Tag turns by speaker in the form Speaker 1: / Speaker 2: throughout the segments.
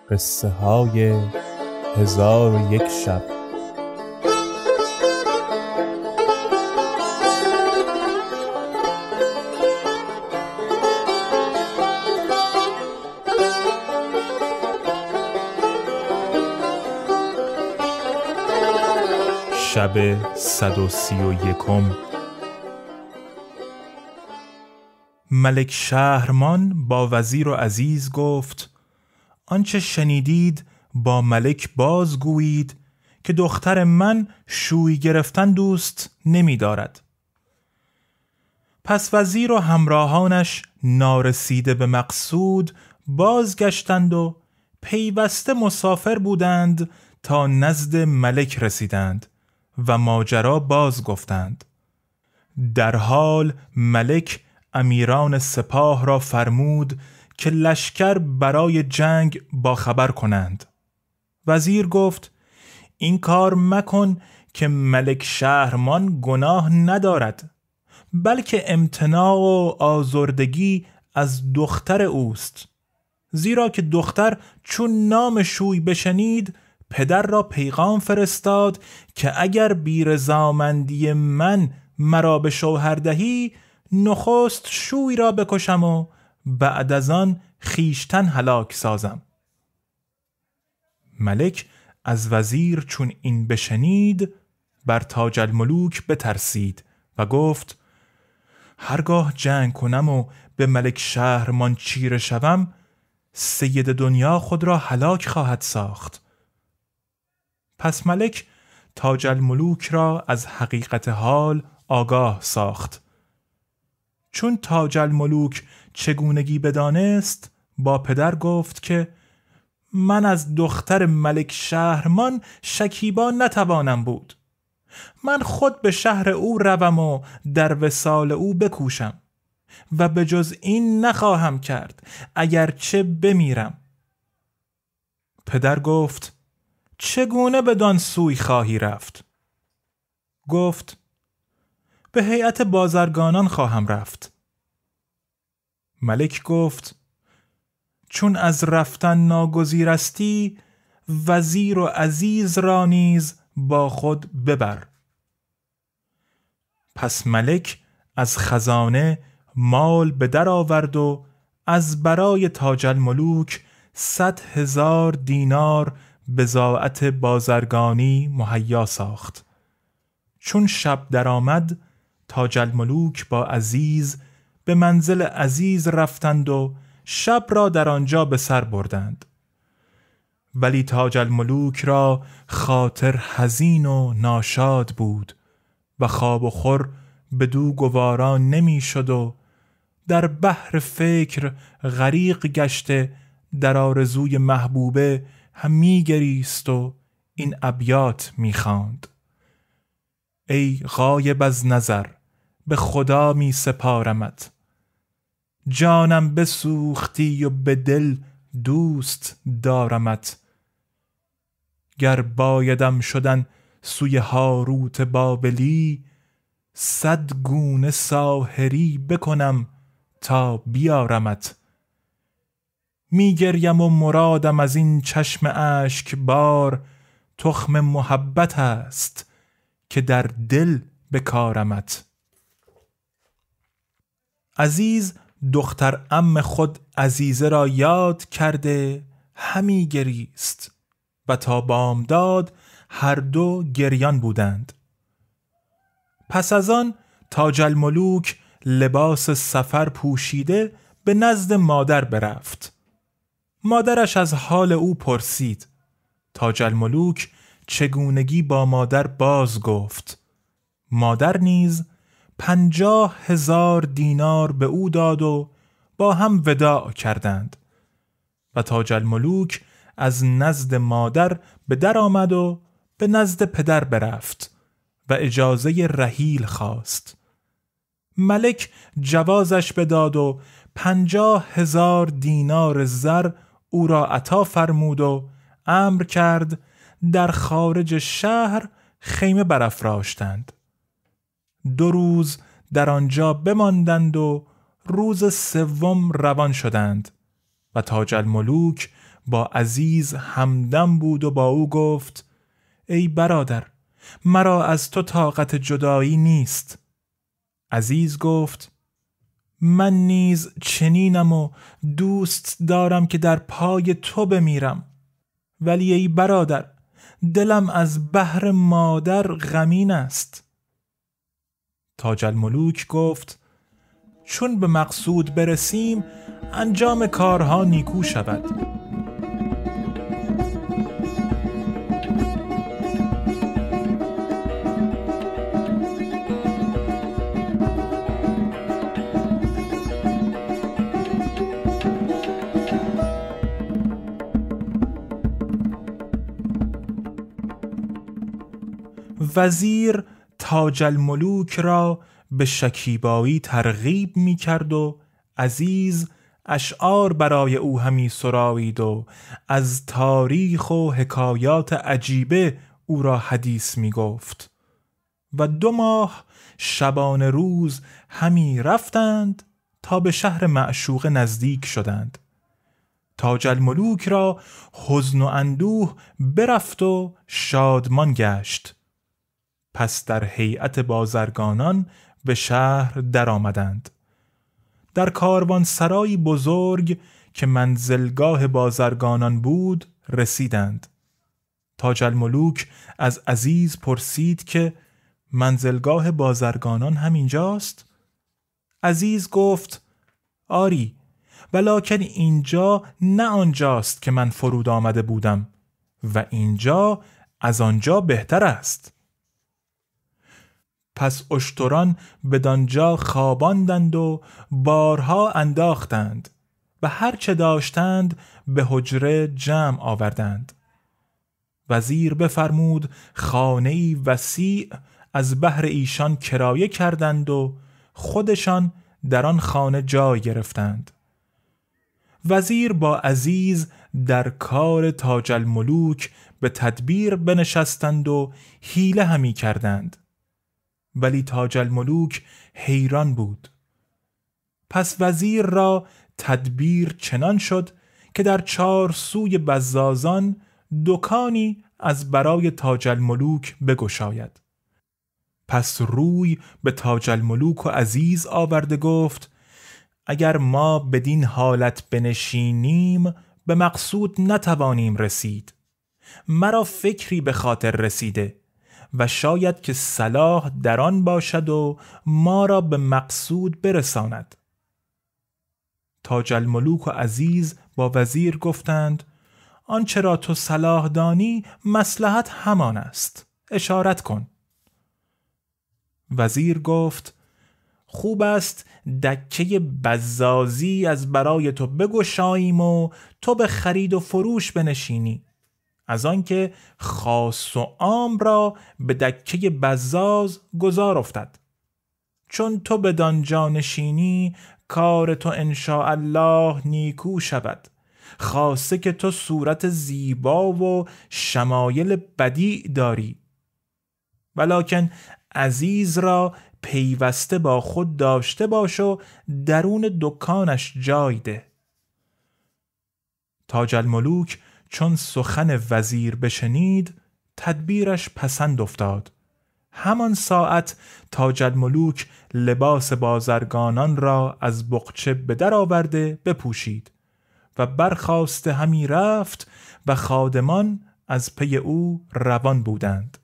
Speaker 1: قصه های 1001 شب. شب 131. ملک شهرمان با وزیر و عزیز گفت: آنچه شنیدید با ملک بازگویید که دختر من شوی گرفتن دوست نمی دارد. پس وزیر و همراهانش نارسیده به مقصود بازگشتند و پیوسته مسافر بودند تا نزد ملک رسیدند و ماجرا باز گفتند. در حال ملک امیران سپاه را فرمود که لشکر برای جنگ با خبر کنند. وزیر گفت: این کار مکن که ملک شهرمان گناه ندارد، بلکه امتناع و آزردگی از دختر اوست، زیرا که دختر چون نام شوی بشنید پدر را پیغام فرستاد که اگر بی رضامندی من مرا به شوهر دهی نخست شوی را بکشم و بعد از آن خیشتن هلاک سازم. ملک از وزیر چون این بشنید بر تاج الملوک بترسید و گفت: هرگاه جنگ کنم و به ملک شهرمان چیره شوم، سید دنیا خود را هلاک خواهد ساخت. پس ملک تاج الملوک را از حقیقت حال آگاه ساخت. چون تاج الملوک چگونگی بدانست، با پدر گفت که من از دختر ملک شهرمان شکیبا نتوانم بود. من خود به شهر او روم و در وصال او بکوشم و به جز این نخواهم کرد اگرچه بمیرم. پدر گفت: چگونه بدان سوی خواهی رفت؟ گفت: به هیئت بازرگانان خواهم رفت. ملک گفت: چون از رفتن ناگزیرستی، وزیر و عزیز را نیز با خود ببر. پس ملک از خزانه مال به در آورد و از برای تاج الملوک 100,000 دینار بضاعت بازرگانی مهیا ساخت. چون شب درآمد، تاج الملوک با عزیز به منزل عزیز رفتند و شب را در آنجا به سر بردند. ولی تاج الملوک را خاطر حزین و ناشاد بود و خواب و خور بدو گوارا نمی شد و در بحر فکر غریق گشته در آرزوی محبوبه همی گریست و این ابیات می خواند: ای غایب از نظر به خدا می سپارمت، جانم بسوختی و به دل دوست دارمت. گر بایدم شدن سوی هاروت بابلی، 100 گونه ساحری بکنم تا بیارمت. می گریم و مرادم از این چشم اشک بار، تخم محبت است که در دل بکارمت. عزیز دختر عم خود عزیزه را یاد کرده همی گریست و تا بامداد هر دو گریان بودند. پس از آن تاج الملوک لباس سفر پوشیده به نزد مادر برفت. مادرش از حال او پرسید. تاج الملوک چگونگی با مادر باز گفت. مادر نیز 50,000 دینار به او داد و با هم وداع کردند و تاج الملوک از نزد مادر به در آمد و به نزد پدر برفت و اجازه رحیل خواست. ملک جوازش بداد و 50,000 دینار زر او را عطا فرمود و امر کرد در خارج شهر خیمه برافراشتند. 2 روز در آنجا بماندند و روز 3 روان شدند و تاج الملوک با عزیز همدم بود و با او گفت: ای برادر، مرا از تو طاقت جدایی نیست. عزیز گفت: من نیز چنینم و دوست دارم که در پای تو بمیرم، ولی ای برادر، دلم از بحر مادر غمین است. تاج الملوک گفت: چون به مقصود برسیم انجام کارها نیکو شود. وزیر تاج الملوک را به شکیبایی ترغیب می کرد و عزیز اشعار برای او همی سرایید و از تاریخ و حکایات عجیبه او را حدیث می گفت و 2 ماه شبانه روز همی رفتند تا به شهر معشوقه نزدیک شدند. تاج الملوک را حزن و اندوه برفت و شادمان گشت. پس در هیئت بازرگانان به شهر در آمدند. در کاروان سرایی بزرگ که منزلگاه بازرگانان بود رسیدند. تاج الملوک از عزیز پرسید که منزلگاه بازرگانان همینجاست؟ عزیز گفت: آری، ولکن اینجا نه آنجاست که من فرود آمده بودم و اینجا از آنجا بهتر است. پس اشتران بدانجا خواباندند و بارها انداختند و هر چه داشتند به حجره جمع آوردند. وزیر بفرمود خانه‌ای وسیع از بهر ایشان کرایه کردند و خودشان در آن خانه جای گرفتند. وزیر با عزیز در کار تاج الملوک به تدبیر بنشستند و حیله همی کردند، ولی تاج الملوک حیران بود. پس وزیر را تدبیر چنان شد که در 4 سوی بزازان دکانی از برای تاج الملوک بگشاید. پس روی به تاج الملوک و عزیز آورده گفت: اگر ما بدین حالت بنشینیم به مقصود نتوانیم رسید. مرا فکری به خاطر رسیده و شاید که صلاح در آن باشد و ما را به مقصود برساند. تاج الملوک و عزیز با وزیر گفتند: آنچه را تو صلاح دانی مصلحت همان است، اشارت کن. وزیر گفت: خوب است دکه بزازی از برای تو بگشاییم و تو به خرید و فروش بنشینی، از آنکه خاص و عام را به دکه بزاز گذار افتد. چون تو بدانجا نشینی کار تو انشاء الله نیکو شود، خاصه که تو صورت زیبا و شمایل بدیع داری، ولکن عزیز را پیوسته با خود داشته باش و درون دکانش جای ده. تاج الملوک چون سخن وزیر بشنید تدبیرش پسند افتاد. همان ساعت تاج الملوک لباس بازرگانان را از بقچه به در آورده بپوشید و برخاسته همی رفت و خادمان از پی او روان بودند.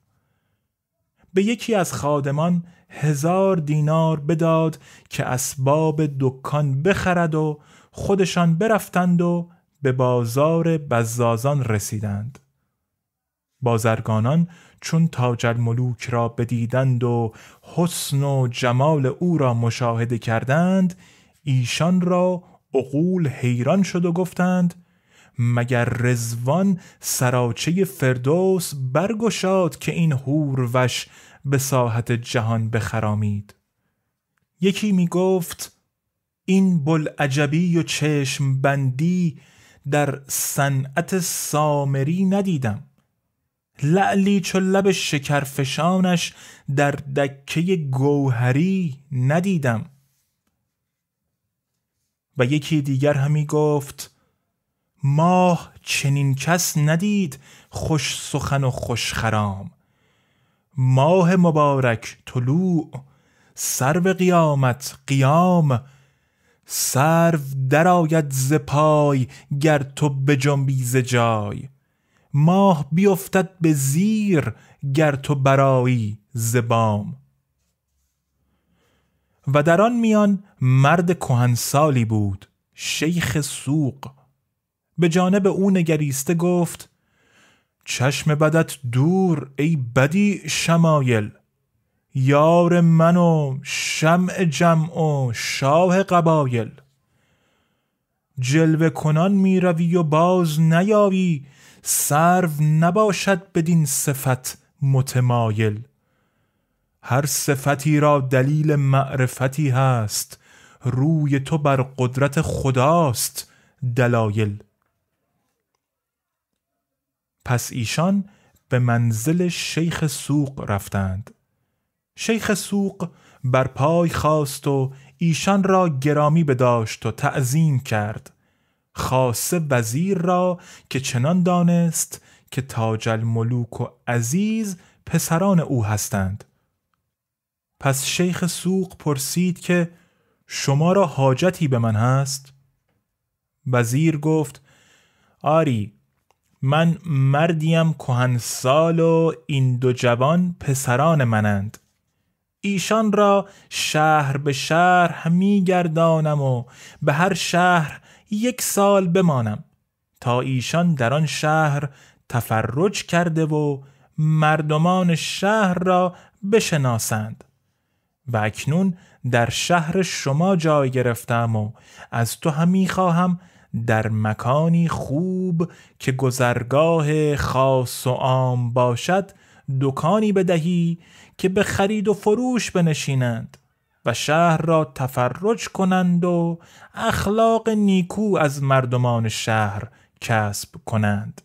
Speaker 1: به یکی از خادمان 1000 دینار بداد که اسباب دکان بخرد و خودشان برفتند و به بازار بزازان رسیدند. بازرگانان چون تاج الملوک را بدیدند و حسن و جمال او را مشاهده کردند، ایشان را عقول حیران شد و گفتند: مگر رضوان سراچه فردوس برگشاد که این حور وش به ساحت جهان بخرامید؟ یکی می گفت: این بوالعجبی و چشم بندی در صنعت سامری ندیدم، لعلی چو لب شکرفشانش در دکه گوهری ندیدم. و یکی دیگر همی گفت: ماه چنین کس ندید خوش سخن و خوش خرام. ماه مبارک طلوع سرو قیامت قیام. سرو درآید ز پای گر تو بجنبی ز جای. ماه بیفتد به زیر گر تو برآیی ز بام. و در آن میان مرد کهنسالی بود شیخ سوق. به جانب او نگریسته گفت چشم بدت دور ای بدی شمایل. یار من و شمع جمع و شاه قبایل. جلوه کنان می روی و باز نیایی. سرو نباشد بدین صفت متمایل. هر صفتی را دلیل معرفتی هست. روی تو بر قدرت خداست دلایل. پس ایشان به منزل شیخ سوق رفتند. شیخ سوق بر پای خاست و ایشان را گرامی بداشت و تعظیم کرد. خاصه وزیر را که چنان دانست که تاج الملوک و عزیز پسران او هستند. پس شیخ سوق پرسید که شما را حاجتی به من هست؟ وزیر گفت آری، من مردیم کهنسال و این دو جوان پسران منند. ایشان را شهر به شهر همی گردانم و به هر شهر 1 سال بمانم تا ایشان در آن شهر تفرج کرده و مردمان شهر را بشناسند. و اکنون در شهر شما جای گرفتم و از تو همی خواهم در مکانی خوب که گذرگاه خاص و عام باشد دکانی بدهی که به خرید و فروش بنشینند و شهر را تفرج کنند و اخلاق نیکو از مردمان شهر کسب کنند.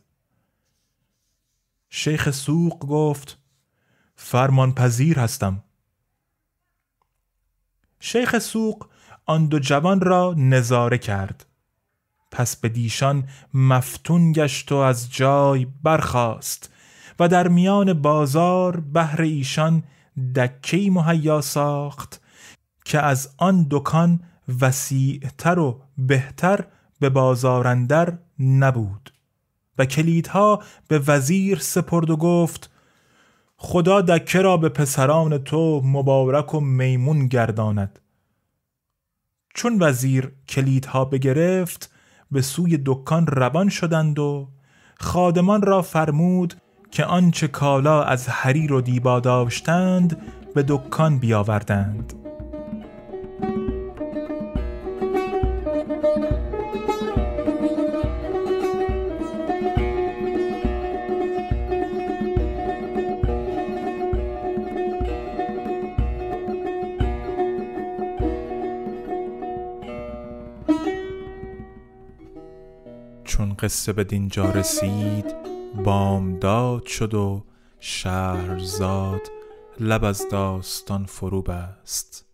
Speaker 1: شیخ سوق گفت فرمان پذیر هستم. شیخ سوق آن دو جوان را نظاره کرد. پس به دیشان مفتون گشت و از جای برخاست و در میان بازار بهر ایشان دکه‌ای مهیا ساخت که از آن دکان وسیع‌تر و بهتر به بازار اندر نبود. و کلیدها به وزیر سپرد و گفت خدا دکه را به پسران تو مبارک و میمون گرداند. چون وزیر کلیدها بگرفت به سوی دکان روان شدند و خادمان را فرمود که آنچه کالا از حریر و دیبا داشتند به دکان بیاوردند. چون قصه به دینجا رسید بامداد شد و شهرزاد لب از داستان فرو بست.